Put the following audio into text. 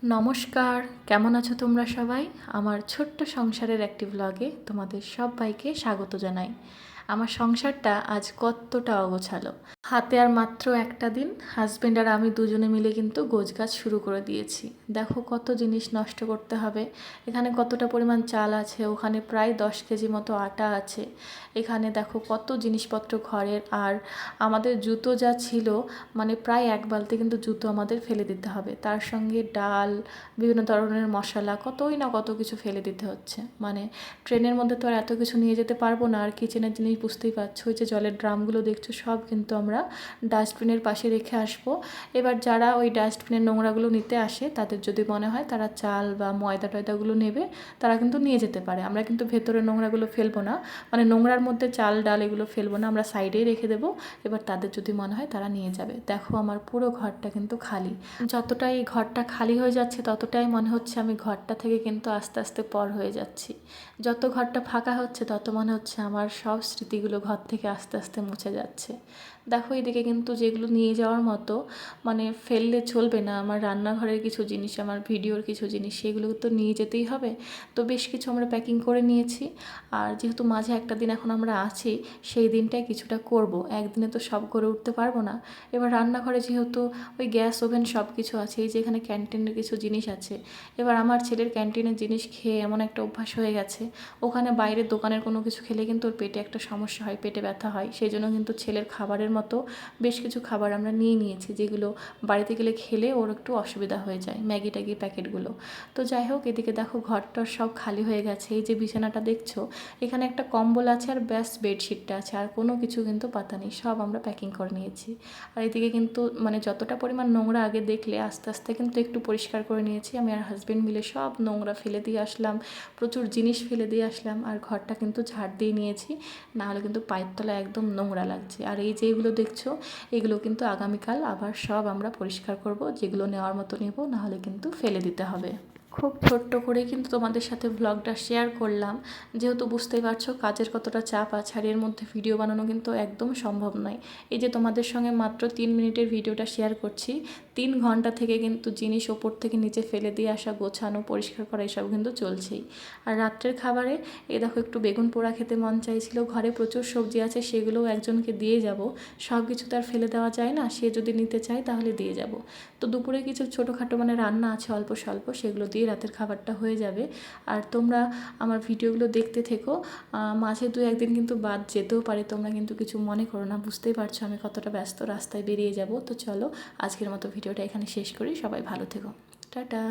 নমস্কার, কেমন আছো তোমরা সবাই? আমার ছোট্ট সংসারের একটি ব্লগে তোমাদের সবাইকে স্বাগত জানাই। আমার সংসারটা আজ কতটা অগোছালো। হাতে আর মাত্র একটা দিন হাজব্যান্ড আর আমি দুজনে মিলে কিন্তু গোছগাছ শুরু করে দিয়েছি। দেখো কত জিনিস নষ্ট করতে হবে। এখানে কতটা পরিমাণ চাল আছে, ওখানে প্রায় 10 কেজি মতো আটা আছে। এখানে দেখো কত জিনিসপত্র ঘরের, আর আমাদের জুতো যা ছিল মানে প্রায় এক বালতি কিন্তু জুতো আমাদের ফেলে দিতে হবে। তার সঙ্গে ডাল, বিভিন্ন ধরনের মশলা, কতই না কত কিছু ফেলে দিতে হচ্ছে। মানে ট্রেনের মধ্যে তো আর এত কিছু নিয়ে যেতে পারবো না। আর কিচেনের জিনিস বুঝতেই পারছো, ওই যে জলের ড্রামগুলো দেখছো সব কিন্তু আমরা ডাস্টবিনের পাশে রেখে আসবো। এবার যারা ওই ডাস্টবিনের নোংরাগুলো নিতে আসে তাদের যদি মনে হয় তারা চাল বা ময়দা টয়দাগুলো নেবে, তারা কিন্তু নিয়ে যেতে পারে। আমরা কিন্তু ভেতরে নোংরাগুলো ফেলবো না, মানে নোংরার মধ্যে চাল ডাল এগুলো ফেলবো না, আমরা সাইডেই রেখে দেবো। এবার তাদের যদি মনে হয় তারা নিয়ে যাবে। দেখো আমার পুরো ঘরটা কিন্তু খালি। যতটাই এই ঘরটা খালি হয়ে যাচ্ছে ততটাই মনে হচ্ছে আমি ঘরটা থেকে কিন্তু আস্তে আস্তে পর হয়ে যাচ্ছি। যত ঘরটা ফাঁকা হচ্ছে তত মনে হচ্ছে আমার সব স্মৃতিগুলো ঘর থেকে আস্তে আস্তে মুছে যাচ্ছে। দেখো এদিকে কিন্তু যেগুলো নিয়ে যাওয়ার মতো, মানে ফেললে চলবে না, আমার রান্নাঘরের কিছু জিনিস, আমার ভিডিওর কিছু জিনিস, সেগুলো তো নিয়ে যেতেই হবে। তো বেশ কিছু আমরা প্যাকিং করে নিয়েছি। আর যেহেতু মাঝে একটা দিন এখন আমরা আছি, সেই দিনটাই কিছুটা করব, একদিনে তো সব করে উঠতে পারবো না। এবার রান্নাঘরে যেহেতু ওই গ্যাস ওভেন সব কিছু আছে, এই যে এখানে ক্যান্টিনের কিছু জিনিস আছে। এবার আমার ছেলের ক্যান্টিনের জিনিস খেয়ে এমন একটা অভ্যাস হয়ে গেছে, ওখানে বাইরের দোকানের কোনো কিছু খেলে কিন্তু ওর পেটে একটা সমস্যা হয়, পেটে ব্যথা হয়। সেই জন্য কিন্তু ছেলের খাবারের মতো বেশ কিছু খাবার আমরা নিয়ে নিয়েছি, যেগুলো বাড়িতে গেলে খেলে ওর একটু অসুবিধা হয়ে যায়, ম্যাগি ট্যাগি প্যাকেটগুলো। তো যাই হোক, এদিকে দেখো ঘরটার সব খালি হয়ে গেছে। এই যে বিছানাটা দেখছো, এখানে একটা কম্বল আছে আর ব্যাস বেডশিটটা আছে, আর কোনো কিছু কিন্তু পাতা নেই, সব আমরা প্যাকিং করে নিয়েছি। আর এদিকে কিন্তু মানে যতটা পরিমাণ নোংরা আগে দেখলে, আস্তে আস্তে কিন্তু একটু পরিষ্কার করে নিয়েছি। আমি আর হাজব্যান্ড মিলে সব নোংরা ফেলে দিয়ে আসলাম, প্রচুর জিনিস ফেলে দিয়ে আসলাম, আর ঘরটা কিন্তু ঝাড় দিয়ে নিয়েছি, নাহলে কিন্তু পায়ের তলায় একদম নোংরা লাগছে। আর এই যে এগুলো দেখছো, এগুলো কিন্তু আগামীকাল আবার সব আমরা পরিষ্কার করব, যেগুলো নেওয়ার মতো নেব, নাহলে কিন্তু ফেলে দিতে হবে। খুব ছোট্ট করে কিন্তু তোমাদের সাথে ব্লগটা শেয়ার করলাম, যেহেতু বুঝতেই পারছো কাজের কতটা চাপ আছে, আর এর মধ্যে ভিডিও বানানো কিন্তু একদম সম্ভব নয়। এই যে তোমাদের সঙ্গে মাত্র 3 মিনিটের ভিডিওটা শেয়ার করছি, 3 ঘন্টা থেকে কিন্তু জিনিস ওপর থেকে নিচে ফেলে দিয়ে আসা, গোছানো, পরিষ্কার করা, এসব কিন্তু চলছেই। আর রাত্রের খাবারে এই দেখো একটু বেগুন পোড়া খেতে মন চাইছিল, ঘরে প্রচুর সবজি আছে, সেগুলোও একজনকে দিয়ে যাব। সব কিছু তো আর ফেলে দেওয়া যায় না, সে যদি নিতে চায় তাহলে দিয়ে যাব। তো দুপুরে কিছু ছোটোখাটো মানে রান্না আছে অল্প স্বল্প, সেগুলো দিয়ে রাতের খাবারটা হয়ে যাবে। আর তোমরা আমার ভিডিওগুলো দেখতে থেকো, মাঝে 2-1 দিন কিন্তু বাদ যেতেও পারে, তোমরা কিন্তু কিছু মনে করো না, বুঝতেই পারছো আমি কতটা ব্যস্ত, রাস্তায় বেরিয়ে যাব। তো চলো আজকের মতো ভিডিওটা এখানে শেষ করি, সবাই ভালো থেকো, টাটা।